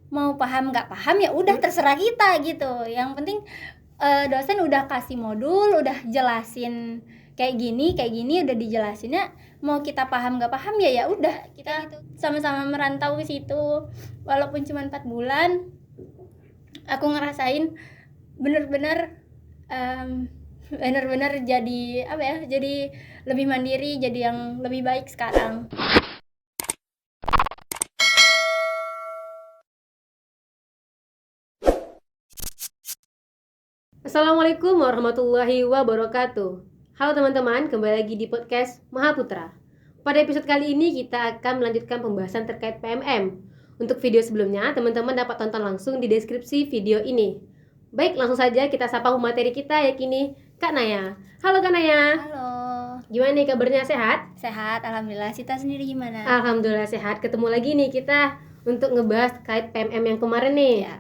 mau paham nggak paham ya udah terserah kita gitu. Yang penting dosen udah kasih modul, udah jelasin kayak gini udah dijelasinnya, mau kita paham nggak paham ya udah kita gitu. Sama-sama merantau ke situ walaupun cuma 4 bulan. Aku ngerasain bener-bener bener-bener jadi apa ya, jadi lebih mandiri, jadi yang lebih baik sekarang. Assalamualaikum warahmatullahi wabarakatuh. Halo teman-teman, kembali lagi di podcast Mahaputra. Pada episode kali ini kita akan melanjutkan pembahasan terkait PMM. Untuk video sebelumnya, teman-teman dapat tonton langsung di deskripsi video ini. Baik, langsung saja kita sapa materi kita yakini Kak Naya. Halo Kak Naya. Halo. Gimana nih kabarnya, sehat? Sehat, alhamdulillah. Sita sendiri gimana? Alhamdulillah sehat. Ketemu lagi nih kita untuk ngebahas terkait PMM yang kemarin nih. Ya.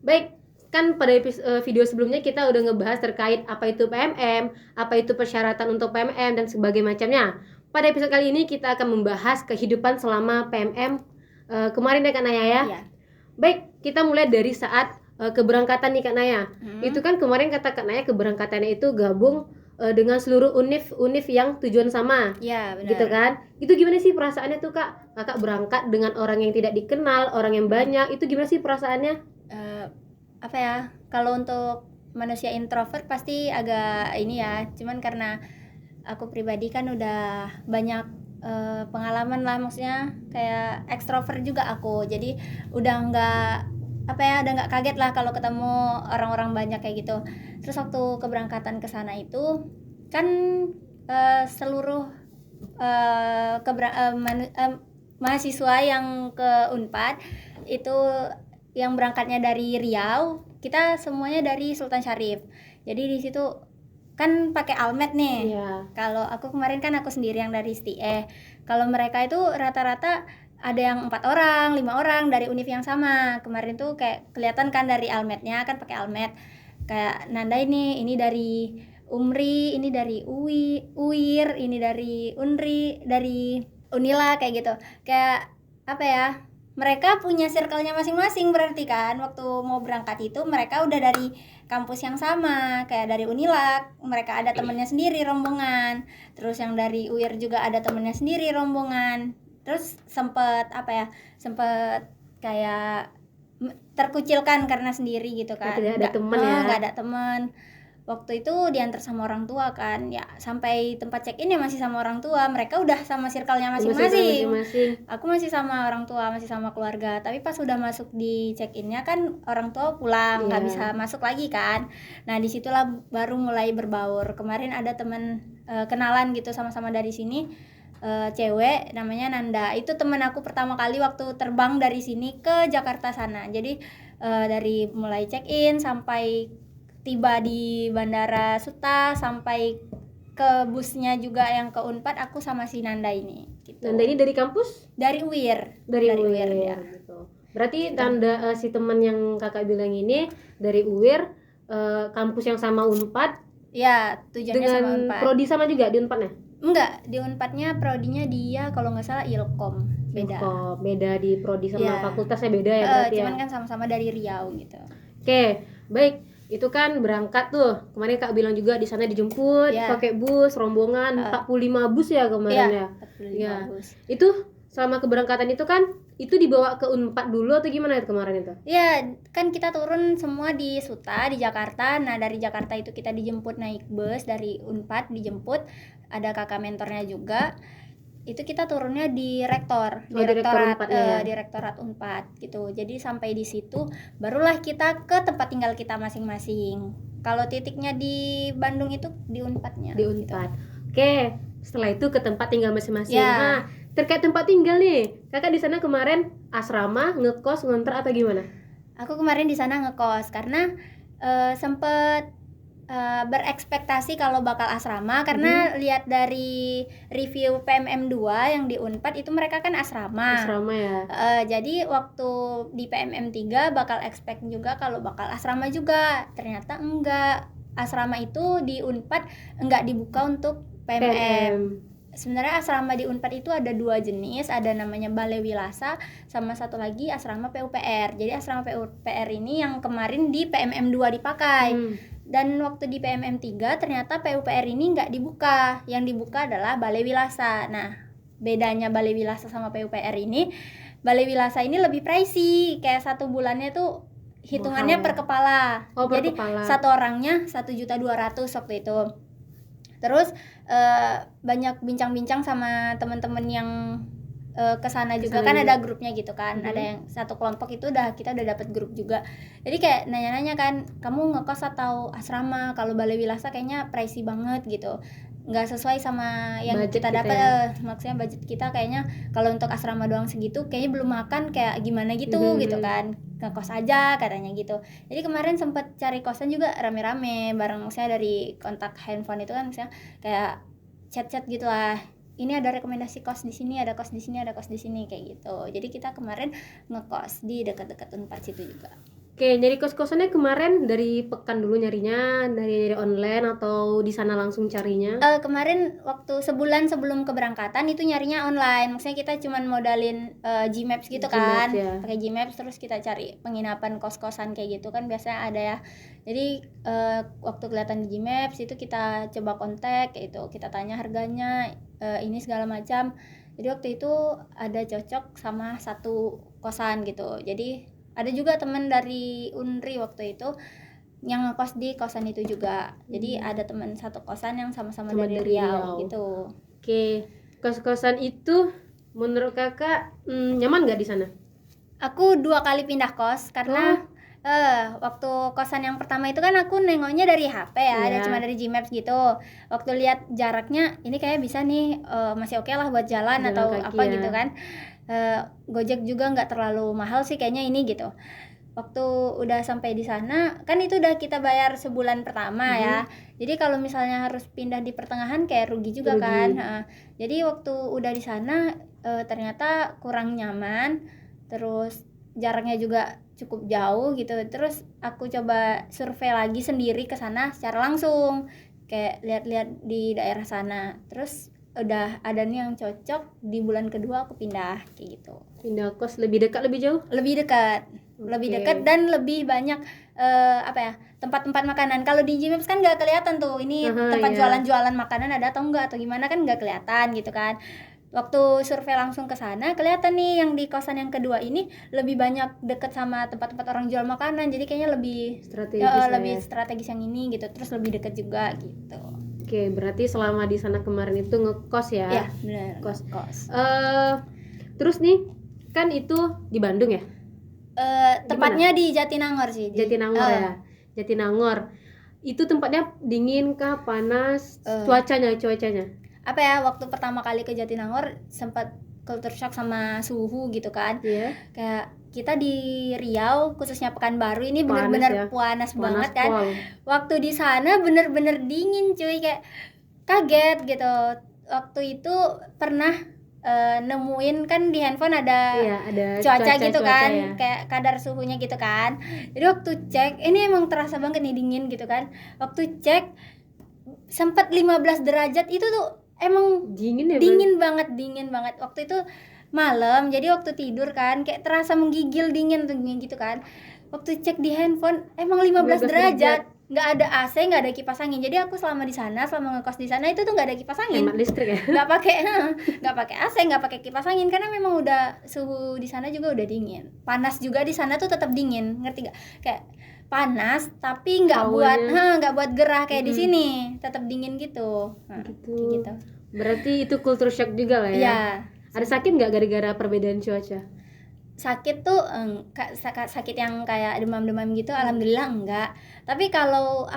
Baik, kan pada video sebelumnya kita udah ngebahas terkait apa itu PMM, apa itu persyaratan untuk PMM dan sebagainya macamnya. Pada episode kali ini kita akan membahas kehidupan selama PMM kemarin ya Kak Naya ya. Iya. Baik, kita mulai dari saat keberangkatan nih Kak Naya. Itu kan kemarin kata Kak Naya keberangkatannya itu gabung dengan seluruh univ yang tujuan sama. Iya, benar. Gitu kan? Itu gimana sih perasaannya tuh Kak? Kakak berangkat dengan orang yang tidak dikenal, orang yang banyak. Itu gimana sih perasaannya? Apa ya, kalau untuk manusia introvert pasti agak ini ya, cuman karena aku pribadi kan udah banyak pengalaman lah, maksudnya kayak ekstrovert juga aku, jadi udah nggak kaget lah kalau ketemu orang-orang banyak kayak gitu. Terus waktu keberangkatan ke sana itu kan seluruh mahasiswa yang ke Unpad itu yang berangkatnya dari Riau, kita semuanya dari Sultan Syarif. Jadi di situ kan pakai almet nih. Iya. Kalau aku kemarin kan aku sendiri yang dari STIE. Kalau mereka itu rata-rata ada yang 4 orang, 5 orang dari univ yang sama. Kemarin tuh kayak kelihatan kan dari almetnya, kan pakai almet. Kayak nanda ini dari Umri, ini dari UIR, ini dari Unri, dari Unila kayak gitu. Kayak apa ya? Mereka punya circle-nya masing-masing berarti kan waktu mau berangkat itu mereka udah dari kampus yang sama, kayak dari Unilak mereka ada temennya sendiri rombongan, terus yang dari UIR juga ada temennya sendiri rombongan, terus sempet kayak terkucilkan karena sendiri gitu kan, Tidak ada teman ya. Nggak ada teman. Waktu itu diantar sama orang tua kan, ya sampai tempat check-in ya masih sama orang tua, mereka udah sama circle-nya masing-masing. Aku masih sama orang tua, masih sama keluarga, tapi pas udah masuk di check-innya kan orang tua pulang, nggak bisa masuk lagi kan. Nah disitulah baru mulai berbaur. Kemarin ada teman kenalan gitu sama-sama dari sini, cewek namanya Nanda. Itu teman aku pertama kali waktu terbang dari sini ke Jakarta sana. Jadi dari mulai check-in sampai tiba di Bandara Suta sampai ke busnya juga yang ke Unpad, aku sama si Nanda ini gitu. Nanda ini dari kampus? Dari UIR. Dari UIR ya. Gitu. Berarti Nanda si teman yang kakak bilang ini dari UIR, kampus yang sama Unpad. Ya, tujuannya dengan sama Unpad. prodi sama juga di Unpadnya? Enggak, di Unpadnya prodinya dia kalau nggak salah Ilkom. Beda di prodi sama fakultasnya beda ya berarti cuman kan sama-sama dari Riau gitu. Oke, baik. Itu kan berangkat tuh. Kemarin Kak bilang juga di sana dijemput pakai bus rombongan 45 bus ya kemarin ya. 45 bus. Itu selama keberangkatan itu kan itu dibawa ke Unpad dulu atau gimana itu kemarin itu? Ya, kan kita turun semua di Suta di Jakarta. Nah, dari Jakarta itu kita dijemput naik bus dari Unpad, dijemput ada kakak mentornya juga. Itu kita turunnya di direktorat Unpad gitu. Jadi sampai di situ barulah kita ke tempat tinggal kita masing-masing. Kalau titiknya di Bandung itu di Unpadnya. Di Unpad. Gitu. Oke, setelah itu ke tempat tinggal masing-masing. Ya. Nah, terkait tempat tinggal nih, kakak di sana kemarin asrama, ngekos, ngontrak atau gimana? Aku kemarin di sana ngekos karena sempet berekspektasi kalau bakal asrama karena lihat dari review PMM 2 yang di Unpad itu mereka kan asrama ya. Jadi waktu di PMM 3 bakal expect juga kalau bakal asrama juga, ternyata enggak. Asrama itu di Unpad enggak dibuka untuk PMM. sebenarnya asrama di Unpad itu ada 2 jenis, ada namanya Balai Wilasa sama satu lagi asrama PUPR. Jadi asrama PUPR ini yang kemarin di PMM 2 dipakai. Dan waktu di PMM 3 ternyata PUPR ini nggak dibuka. Yang dibuka adalah Balai Wilasa. Nah, bedanya Balai Wilasa sama PUPR ini, Balai Wilasa ini lebih pricey, kayak 1 bulannya tuh hitungannya per kepala. Jadi satu orangnya 1.200.000 waktu itu. Terus banyak bincang-bincang sama teman-teman yang kesana juga kan ada grupnya gitu kan. Ada yang satu kelompok itu kita udah dapat grup juga. Jadi kayak nanya-nanya kan, kamu ngekos atau asrama? Kalau Balai Wilasa kayaknya pricey banget gitu, nggak sesuai sama yang budget kita dapat. Maksudnya budget kita kayaknya kalau untuk asrama doang segitu kayaknya belum makan, kayak gimana gitu gitu kan, ngekos aja katanya gitu. Jadi kemarin sempat cari kosan juga rame-rame bareng, maksudnya dari kontak handphone itu kan, misalnya kayak chat-chat gitu lah, ini ada rekomendasi kos di sini, ada kos di sini, ada kos di sini, kayak gitu. Jadi kita kemarin ngekos di dekat-dekat Unpad situ juga. Oke, jadi kos-kosannya kemarin dari Pekan dulu nyarinya, dari online atau di sana langsung carinya? Kemarin waktu sebulan sebelum keberangkatan itu nyarinya online. Maksudnya kita cuman modalin Gmaps gitu kan, ya. Pakai Gmaps terus kita cari penginapan kos-kosan kayak gitu kan biasanya ada ya. Jadi waktu kelihatan di Gmaps itu kita coba kontak, itu kita tanya harganya, ini segala macam. Jadi waktu itu ada cocok sama satu kosan gitu. Jadi ada juga teman dari Unri waktu itu yang ngekos di kosan itu juga. Jadi ada teman satu kosan yang sama-sama dari Riau gitu. Oke, kos-kosan itu menurut kakak nyaman nggak di sana? Aku 2 kali pindah kos karena waktu kosan yang pertama itu kan aku nengoknya dari HP ya, ada cuma dari Gmaps gitu. Waktu lihat jaraknya ini kayak bisa nih, masih oke lah buat jalan atau apa ya. Gitu kan. Gojek juga nggak terlalu mahal sih kayaknya ini gitu. Waktu udah sampai di sana kan itu udah kita bayar sebulan pertama ya. Jadi kalau misalnya harus pindah di pertengahan kayak rugi juga kan. Jadi waktu udah di sana ternyata kurang nyaman, terus jaraknya juga cukup jauh gitu. Terus aku coba survei lagi sendiri ke sana secara langsung, kayak lihat-lihat di daerah sana. Terus udah ada nih yang cocok, di bulan kedua aku pindah kayak gitu. Pindah kos lebih dekat lebih jauh? Lebih dekat. Lebih dekat dan lebih banyak tempat-tempat makanan. Kalau di Gmaps kan nggak kelihatan tuh ini tempat jualan-jualan makanan ada atau enggak atau gimana kan nggak kelihatan gitu kan. Waktu survei langsung ke sana kelihatan nih yang di kosan yang kedua ini lebih banyak dekat sama tempat-tempat orang jual makanan. Jadi kayaknya lebih strategis, strategis yang ini gitu. Terus lebih dekat juga gitu. Oke, berarti selama di sana kemarin itu ngekos ya? Iya, benar. Kos. Terus nih, kan itu di Bandung ya? Tepatnya di Jatinangor sih. Jatinangor ya. Jatinangor. Itu tempatnya dingin kah, panas? Cuacanya? Apa ya, waktu pertama kali ke Jatinangor sempat culture shock sama suhu gitu kan. Kayak kita di Riau khususnya Pekanbaru ini benar-benar panas banget kan. Waktu di sana benar-benar dingin cuy, kayak kaget gitu. Waktu itu pernah nemuin kan di handphone ada cuaca gitu kan, kayak kadar suhunya gitu kan. Jadi waktu cek ini emang terasa banget nih dingin gitu kan. Waktu cek sempat 15 derajat itu tuh emang dingin banget. Waktu itu malam, jadi waktu tidur kan kayak terasa menggigil dingin gitu kan. Waktu cek di handphone emang 15 derajat. Nggak ada AC, nggak ada kipas angin. Jadi aku selama ngekos di sana itu tuh nggak ada kipas angin. Hemat listrik ya? Nggak pakai AC, nggak pakai kipas angin karena memang udah suhu di sana juga udah dingin. Panas juga di sana tuh tetap dingin, ngerti nggak? Kayak panas tapi nggak buat gerah kayak di sini, tetap dingin gitu. Gitu. Berarti itu culture shock juga lah ya? Iya. Ada sakit nggak gara-gara perbedaan cuaca? Sakit tuh sakit yang kayak demam-demam gitu alhamdulillah enggak. Tapi kalau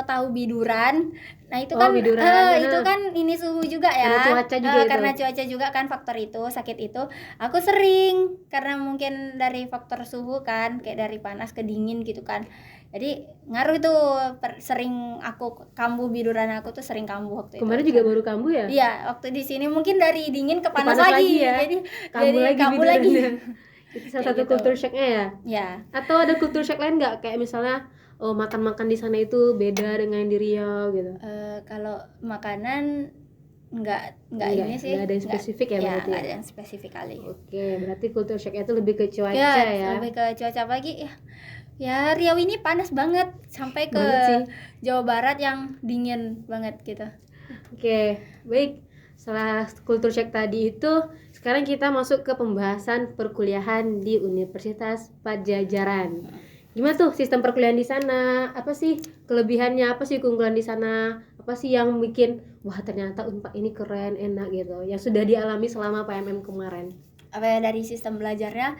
tahu biduran, nah itu kan itu kan ini suhu juga ya. Karena cuaca juga kan faktor itu, sakit itu. Aku sering karena mungkin dari faktor suhu kan, kayak dari panas ke dingin gitu kan. Jadi ngaruh tuh sering aku kambuh, biduran aku tuh sering kambuh waktu itu. Kemarin juga baru kambuh ya? Iya, waktu di sini mungkin dari dingin ke panas lagi ya. Jadi kambuh lagi. Itu salah satu culture shock-nya ya? Ya. Atau ada culture shock lain nggak? Kayak misalnya makan-makan di sana itu beda dengan di Riau gitu? Kalau makanan Enggak ini sih. Enggak ada yang spesifik ya berarti. Enggak ada yang spesifik kali. Oke, berarti culture shock itu lebih ke cuaca ya. Lebih ke cuaca pagi ya. Ya Riau ini panas banget sampai ke Jawa Barat yang dingin banget gitu. Oke, baik. Setelah culture shock tadi itu, sekarang kita masuk ke pembahasan perkuliahan di Universitas Padjadjaran. Gimana tuh sistem perkuliahan di sana? Apa sih kelebihannya? Apa sih keunggulan di sana? Apa sih yang bikin wah ternyata Unpad ini keren, enak gitu? Yang sudah dialami selama PMM kemarin. Apa ya, dari sistem belajarnya?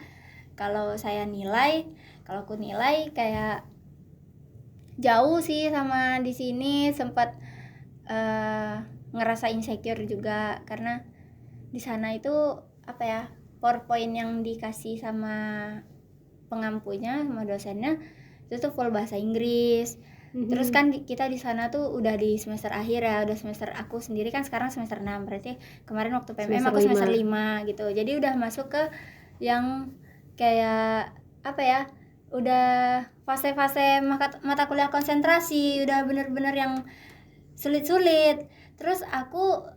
Kalau aku nilai kayak jauh sih sama di sini, sempat ngerasa insecure juga karena di sana itu apa ya, PowerPoint yang dikasih sama pengampunya sama dosennya itu tuh full bahasa Inggris. Terus kan kita di sana tuh udah di semester akhir ya, udah semester, aku sendiri kan sekarang semester 6, berarti kemarin waktu PMM aku semester 5 gitu. Jadi udah masuk ke yang kayak apa ya, udah fase-fase mata kuliah konsentrasi, udah bener-bener yang sulit-sulit. Terus aku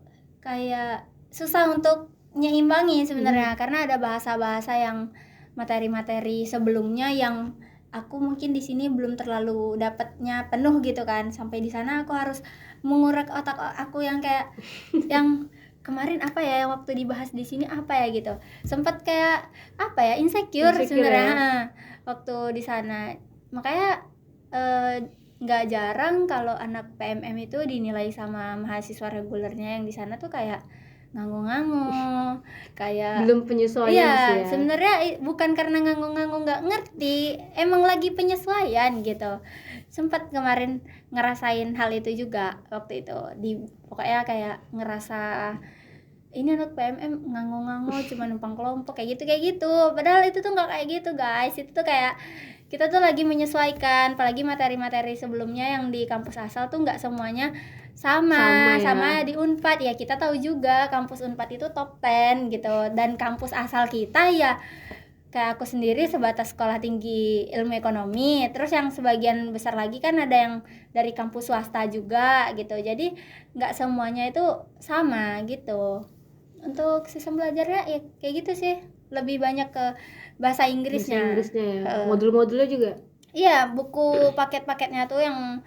kayak susah untuk nyeimbangi sebenarnya karena ada bahasa-bahasa yang materi-materi sebelumnya yang aku mungkin di sini belum terlalu dapatnya penuh gitu kan. Sampai di sana aku harus mengurak otak aku yang kayak yang kemarin apa ya yang waktu dibahas di sini apa ya gitu. Sempat kayak apa ya, insecure sebenarnya ya? Waktu di sana. Makanya nggak jarang kalau anak PMM itu dinilai sama mahasiswa regulernya yang di sana tuh kayak nganggu-nganggu, kayak belum penyesuaian sih ya. Sebenarnya bukan karena nganggu-nganggu nggak ngerti, emang lagi penyesuaian gitu. Sempat kemarin ngerasain hal itu juga waktu itu, pokoknya kayak ngerasa ini anak PMM nganggu-nganggu cuma numpang kelompok kayak gitu. Padahal itu tuh nggak kayak gitu guys, itu tuh kayak kita tuh lagi menyesuaikan, apalagi materi-materi sebelumnya yang di kampus asal tuh nggak semuanya sama di Unpad ya. Kita tahu juga kampus Unpad itu top 10 gitu, dan kampus asal kita ya kayak aku sendiri sebatas sekolah tinggi ilmu ekonomi, terus yang sebagian besar lagi kan ada yang dari kampus swasta juga gitu. Jadi nggak semuanya itu sama gitu. Untuk sistem belajarnya ya kayak gitu sih, lebih banyak ke bahasa Inggrisnya ya. Modul-modulnya juga iya, buku paket-paketnya tuh yang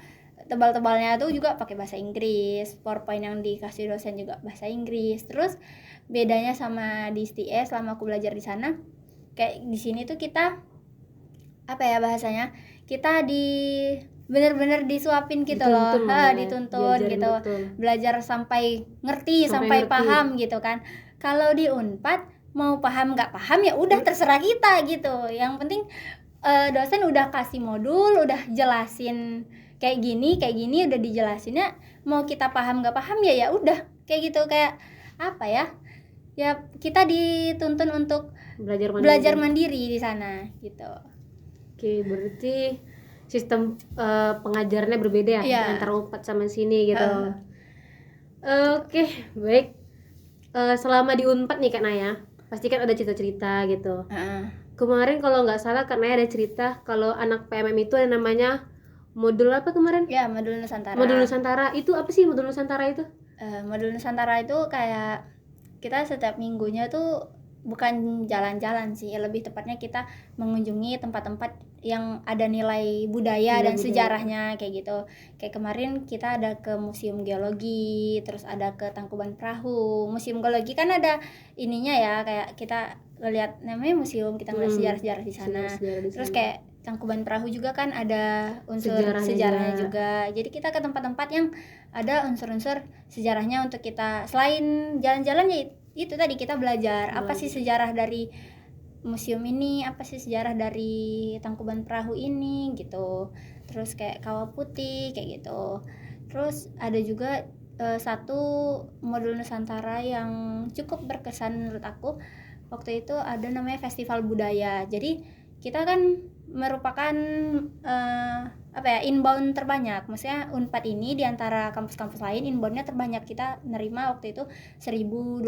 tebal-tebalnya tuh juga pakai bahasa Inggris, PowerPoint yang dikasih dosen juga bahasa Inggris. Terus bedanya sama di STS selama aku belajar di sana, kayak di sini tuh kita apa ya bahasanya, kita bener-bener disuapin gitu dituntun gitu, belajar sampai ngerti, sampai paham gitu kan. Kalau di Unpad mau paham nggak paham ya udah terserah kita gitu. Yang penting dosen udah kasih modul, udah jelasin kayak gini udah dijelasinnya, mau kita paham nggak paham ya udah kayak gitu. Kayak apa ya, kita dituntun untuk belajar mandiri di sana gitu. Oke, berarti sistem pengajarannya berbeda ya antara Unpad sama sini gitu. Oke, baik. Selama di Unpad nih Kak Naya, pasti kan ada cerita-cerita gitu. Kemarin kalau nggak salah Kak Naya ada cerita kalau anak PMM itu ada namanya modul apa kemarin? Ya, modul Nusantara. Modul Nusantara itu apa sih modul Nusantara itu? Modul Nusantara itu kayak kita setiap minggunya tuh bukan jalan-jalan sih, lebih tepatnya kita mengunjungi tempat-tempat yang ada nilai budaya dan sejarahnya kayak gitu. Kayak kemarin kita ada ke Museum Geologi, terus ada ke Tangkuban Perahu. Museum Geologi kan ada ininya ya, kayak kita lihat namanya museum, kita ngeliat sejarah-sejarah di sana. Terus kayak Tangkuban Perahu juga kan ada unsur sejarahnya juga. Jadi kita ke tempat-tempat yang ada unsur-unsur sejarahnya untuk kita, selain jalan-jalan ya itu tadi kita belajar apa sih sejarah dari museum ini, apa sih sejarah dari Tangkuban Perahu ini gitu. Terus kayak Kawah Putih kayak gitu. Terus ada juga satu modul Nusantara yang cukup berkesan menurut aku. Waktu itu ada namanya Festival Budaya. Jadi kita kan merupakan inbound terbanyak. Maksudnya Unpad ini di antara kampus-kampus lain inboundnya terbanyak. Kita nerima waktu itu 1.200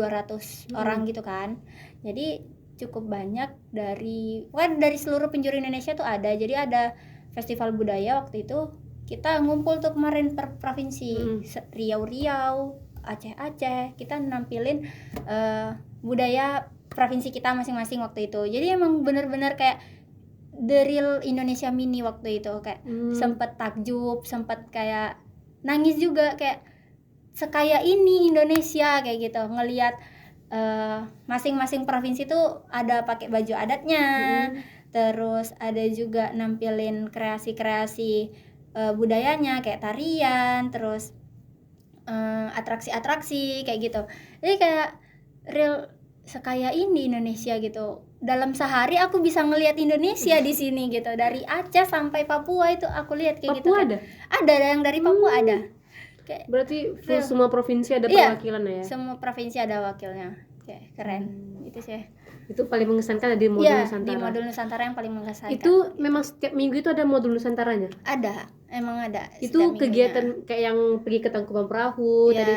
orang gitu kan. Jadi cukup banyak dari seluruh penjuru Indonesia tuh ada. Jadi ada festival budaya waktu itu, kita ngumpul tuh kemarin per provinsi. Riau Aceh, kita nampilin budaya provinsi kita masing-masing waktu itu. Jadi emang bener-bener kayak the real Indonesia mini waktu itu, kayak sempet takjub, sempet kayak nangis juga, kayak sekaya ini Indonesia kayak gitu, ngelihat masing-masing provinsi tuh ada pakai baju adatnya, terus ada juga nampilin kreasi-kreasi budayanya kayak tarian, terus atraksi-atraksi kayak gitu. Jadi kayak real sekaya ini Indonesia gitu. Dalam sehari aku bisa ngelihat Indonesia di sini gitu, dari Aceh sampai Papua itu aku lihat kayak gitu. Papua ada yang dari Papua ada. Kayak berarti full semua provinsi ada perwakilan ya? Semua provinsi ada wakilnya. Kayak keren gitu sih. Itu paling mengesankan di modul Nusantara. Di modul Nusantara yang paling mengesankan. Itu memang setiap minggu itu ada modul Nusantaranya? Ada, emang ada. Itu kegiatan kayak yang pergi ke Tangkuban Perahu tadi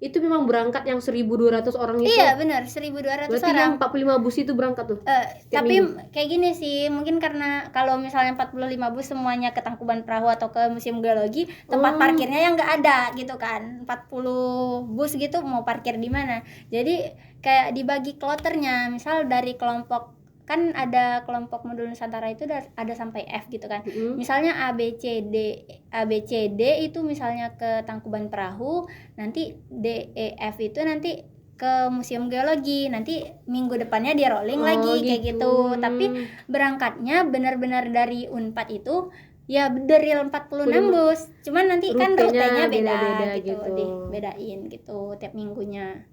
itu memang berangkat yang 1.200 orang itu. Iya benar, 1.200 berarti orang. Berarti yang 45 bus itu berangkat tuh. Tapi kayak gini sih, mungkin karena kalau misalnya 45 bus semuanya ke Tangkuban Perahu atau ke Museum Geologi, tempat parkirnya yang nggak ada gitu kan. 40 bus gitu mau parkir di mana? Jadi kayak dibagi kloternya, misal dari kelompok, kan ada kelompok modul Nusantara itu ada sampai F gitu kan. Misalnya A B C D itu misalnya ke Tangkuban Perahu, nanti D E F itu nanti ke Museum Geologi, nanti minggu depannya dia rolling lagi kayak gitu. Tapi berangkatnya benar-benar dari Unpad itu ya dari 46 bus. Cuman nanti kan rutenya beda gitu. Dibedain gitu tiap minggunya.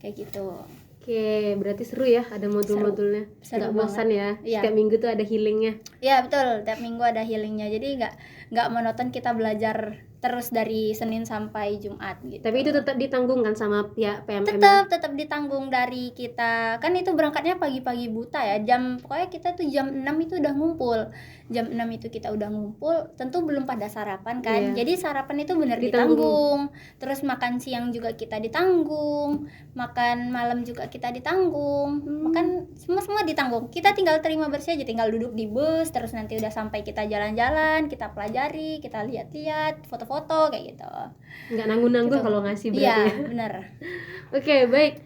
Kayak gitu. Oke, berarti seru ya, ada modul-modulnya. Nggak bosan ya, setiap minggu tuh ada healingnya. Iya betul, tiap minggu ada healingnya. Jadi nggak monoton kita belajar terus dari Senin sampai Jumat gitu. Tapi itu tetap ditanggung kan sama pihak PMM? Tetap ditanggung dari kita. Kan itu berangkatnya pagi-pagi buta ya. Pokoknya kita tuh jam 6 itu udah ngumpul. Jam 6 itu kita udah ngumpul, tentu belum pada sarapan kan. Jadi sarapan itu benar ditanggung. Terus makan siang juga kita ditanggung. Makan malam juga kita ditanggung. Makan semua ditanggung. Kita tinggal terima bersih aja, tinggal duduk di bus, terus nanti udah sampai kita jalan-jalan, kita pelajari, kita lihat-lihat, foto-foto kayak gitu. Nggak nanggung-nanggung kalau ngasih berarti. Iya, benar. Oke, baik.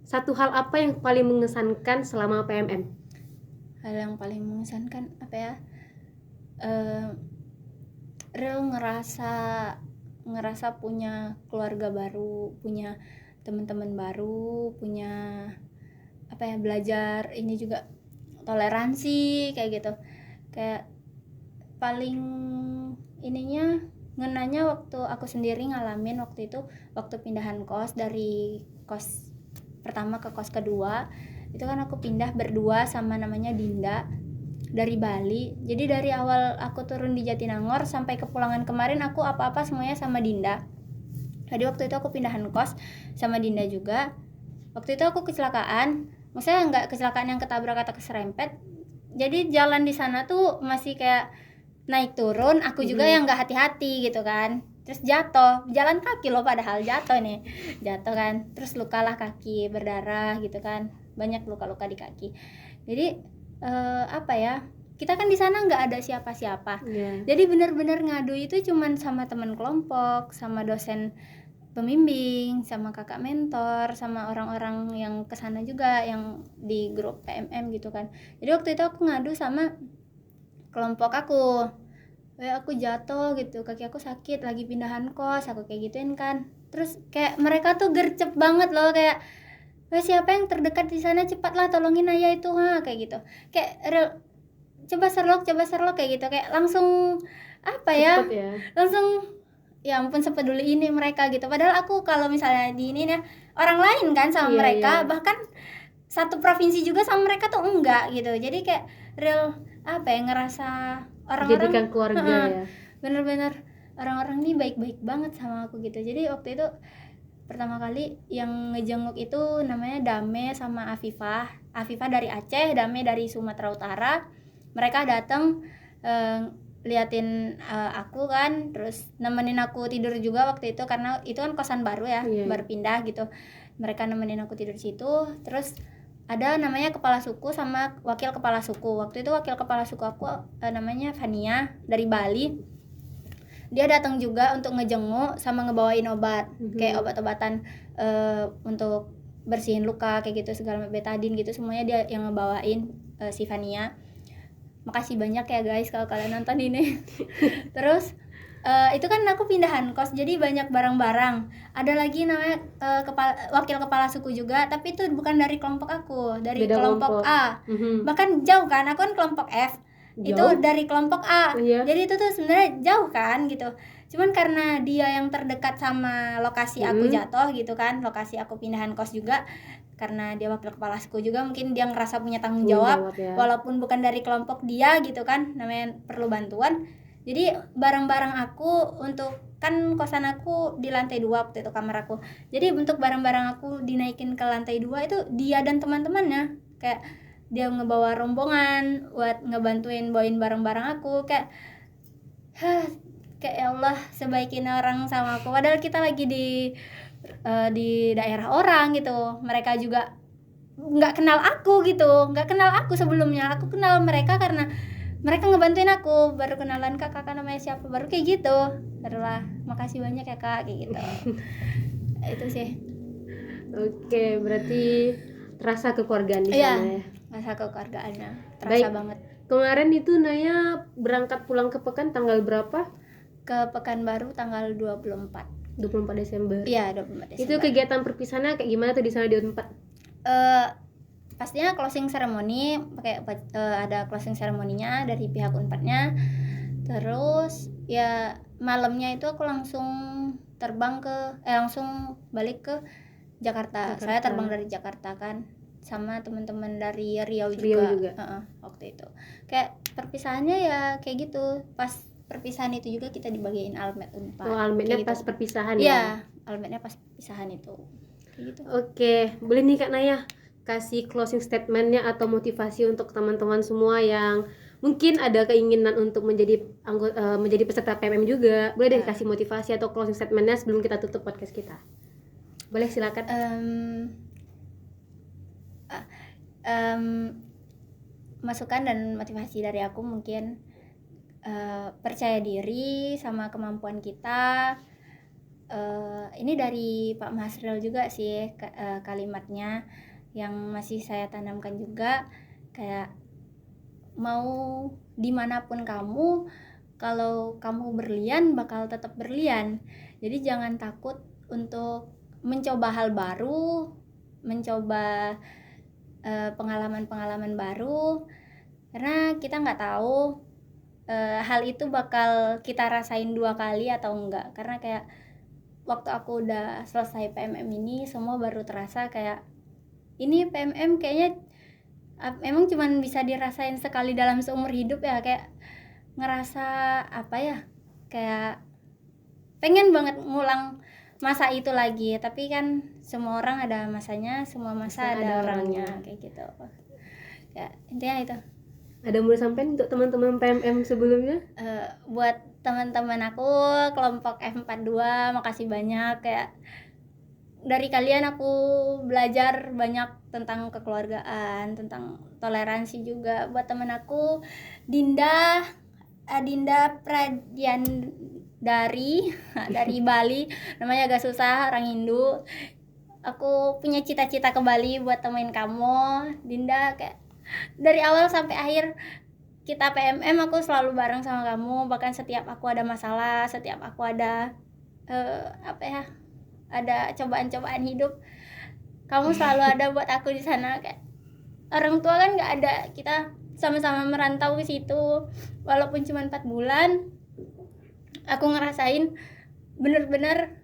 Satu hal apa yang paling mengesankan selama PMM? Hal yang paling mengesankan apa ya? Real ngerasa punya keluarga baru, punya teman-teman baru, punya apa ya, belajar ini juga toleransi kayak gitu. Kayak paling ininya ngenanya waktu aku sendiri ngalamin waktu itu, waktu pindahan kos dari kos pertama ke kos kedua. Itu kan aku pindah berdua sama namanya Dinda dari Bali. Jadi dari awal aku turun di Jatinangor sampai kepulangan kemarin aku apa-apa semuanya sama Dinda. Jadi waktu itu aku pindahan kos sama Dinda juga. Waktu itu aku kecelakaan, maksudnya nggak kecelakaan yang ketabrak atau keserempet. Jadi jalan di sana tuh masih kayak naik turun, aku juga yang nggak hati-hati gitu kan. Terus jatuh, jalan kaki loh padahal jatuh kan. Terus lukalah kaki, berdarah gitu kan, banyak luka-luka di kaki. Jadi apa ya, kita kan di sana nggak ada siapa-siapa. Jadi benar-benar ngadu itu cuman sama teman kelompok, sama dosen pembimbing, sama kakak mentor, sama orang-orang yang kesana juga yang di grup PMM gitu kan. Jadi waktu itu aku ngadu sama kelompok aku, aku jatuh gitu, kaki aku sakit, lagi pindahan kos, aku kayak gituin kan. Terus kayak mereka tuh gercep banget loh, kayak siapa yang terdekat di sana, cepatlah tolongin ayah itu, kayak gitu. Kayak coba Sherlock kayak gitu, kayak langsung apa ya, langsung ya ampun sepeduli ini mereka gitu. Padahal aku kalau misalnya di ini ya orang lain kan sama mereka, bahkan satu provinsi juga sama mereka tuh enggak gitu. Jadi kayak real apa ya, ngerasa orang-orang jadikan keluarga ya. Bener-bener orang-orang ini baik-baik banget sama aku gitu. Jadi waktu itu pertama kali yang ngejenguk itu namanya Dame sama Afifah dari Aceh, Dame dari Sumatera Utara. Mereka datang liatin aku kan, terus nemenin aku tidur juga waktu itu, karena itu kan kosan baru ya, baru pindah gitu. Mereka nemenin aku tidur situ. Terus ada namanya kepala suku sama wakil kepala suku. Waktu itu wakil kepala suku aku namanya Fania dari Bali. dia datang juga untuk ngejenguk sama ngebawain obat, kayak obat-obatan untuk bersihin luka kayak gitu, segala betadine gitu, semuanya dia yang ngebawain, si Fania. Makasih banyak ya guys kalau kalian nonton ini. Terus itu kan aku pindahan kos, jadi banyak barang-barang. Ada lagi namanya wakil kepala suku juga, tapi itu bukan dari kelompok aku, dari kelompok A. Bahkan jauh kan, aku kan kelompok F. Jauh? Itu dari kelompok A. Jadi itu tuh sebenarnya jauh kan gitu. Cuman karena dia yang terdekat sama lokasi aku jatuh gitu kan, lokasi aku pindahan kos juga, karena dia wakil kepala suku juga, mungkin dia ngerasa punya tanggung jawab ya. Walaupun bukan dari kelompok dia gitu kan, namanya perlu bantuan. Jadi barang-barang aku untuk, kan kosan aku di lantai 2 waktu itu kamar aku. Jadi untuk barang-barang aku dinaikin ke lantai 2 itu dia dan teman-temannya. Kayak dia ngebawa rombongan buat ngebantuin bawain barang-barang aku, kayak ya Allah, sebaikin orang sama aku, padahal kita lagi di daerah orang gitu. Mereka juga nggak kenal aku gitu, nggak kenal aku sebelumnya. Aku kenal mereka karena mereka ngebantuin aku, baru kenalan kakak namanya siapa, baru kayak gitu. Barulah makasih banyak ya kak, kayak gitu. Itu sih. Oke, berarti terasa kekeluargaan di sana ya. Terasa kekeluargaannya, terasa banget. Kemarin itu Naya berangkat pulang ke Pekan tanggal berapa? Ke Pekanbaru tanggal 24 Desember. Iya, 24 Desember. Itu kegiatan perpisahannya kayak gimana tuh di sana di Unpad? Pastinya closing ceremony, pakai ada closing ceremony-nya dari pihak Unpadnya. Terus ya malamnya itu aku langsung terbang langsung balik ke Jakarta. Saya terbang dari Jakarta kan, sama teman-teman dari Riau juga. Waktu itu kayak perpisahannya ya kayak gitu. Pas perpisahan itu juga kita dibagiin almet Unpad. Almetnya pas gitu. Perpisahan ya? Iya, almetnya pas perpisahan itu kayak gitu. Oke, boleh nih Kak Naya kasih closing statementnya atau motivasi untuk teman-teman semua yang mungkin ada keinginan untuk menjadi peserta PMM juga. Boleh deh kasih motivasi atau closing statementnya sebelum kita tutup podcast kita. Boleh, silakan. Masukan dan motivasi dari aku mungkin percaya diri sama kemampuan kita. Ini dari Pak Masril juga sih kalimatnya yang masih saya tanamkan juga, kayak mau dimanapun kamu, kalau kamu berlian bakal tetap berlian. Jadi jangan takut untuk mencoba hal baru, mencoba pengalaman-pengalaman baru, karena kita nggak tahu hal itu bakal kita rasain 2 kali atau enggak. Karena kayak waktu aku udah selesai PMM ini, semua baru terasa kayak ini PMM kayaknya emang cuman bisa dirasain sekali dalam seumur hidup ya. Kayak ngerasa apa ya, kayak pengen banget ngulang masa itu lagi. Tapi kan semua orang ada masanya, semua masa ada orangnya, kayak gitu. Ya intinya itu. Ada mau sampein untuk teman-teman PMM sebelumnya? Buat teman-teman aku kelompok F42, makasih banyak. Kayak dari kalian aku belajar banyak tentang kekeluargaan, tentang toleransi juga. Buat teman aku Dinda Pradian dari Bali, namanya agak susah, orang Hindu. Aku punya cita-cita ke Bali buat temuin kamu, Dinda. Kayak dari awal sampai akhir kita PMM aku selalu bareng sama kamu. Bahkan setiap aku ada masalah, setiap aku ada ada cobaan-cobaan hidup, kamu selalu ada buat aku di sana. Kayak orang tua kan nggak ada, kita sama-sama merantau ke situ. Walaupun cuma 4 bulan, aku ngerasain bener-bener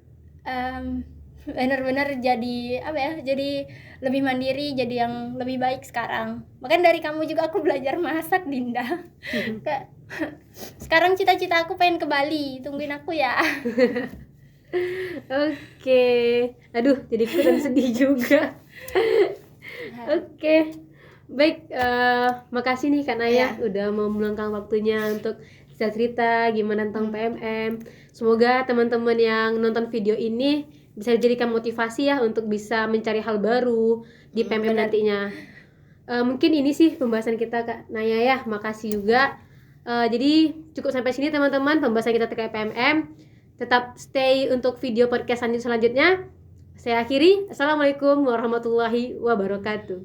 jadi lebih mandiri, jadi yang lebih baik sekarang. Bahkan dari kamu juga aku belajar masak, Dinda. Kayak sekarang cita-cita aku pengen ke Bali, tungguin aku ya. Oke. Aduh, jadi ikutan sedih juga. Oke. Baik, makasih nih Kak Naya udah mau meluangkan waktunya untuk cerita gimana tentang PMM. Semoga teman-teman yang nonton video ini bisa dijadikan motivasi ya untuk bisa mencari hal baru di PMM nantinya. Mungkin ini sih pembahasan kita Kak Naya ya. Makasih juga Jadi cukup sampai sini teman-teman pembahasan kita terkait PMM. Tetap stay untuk video podcast selanjutnya. Saya akhiri. Assalamualaikum warahmatullahi wabarakatuh.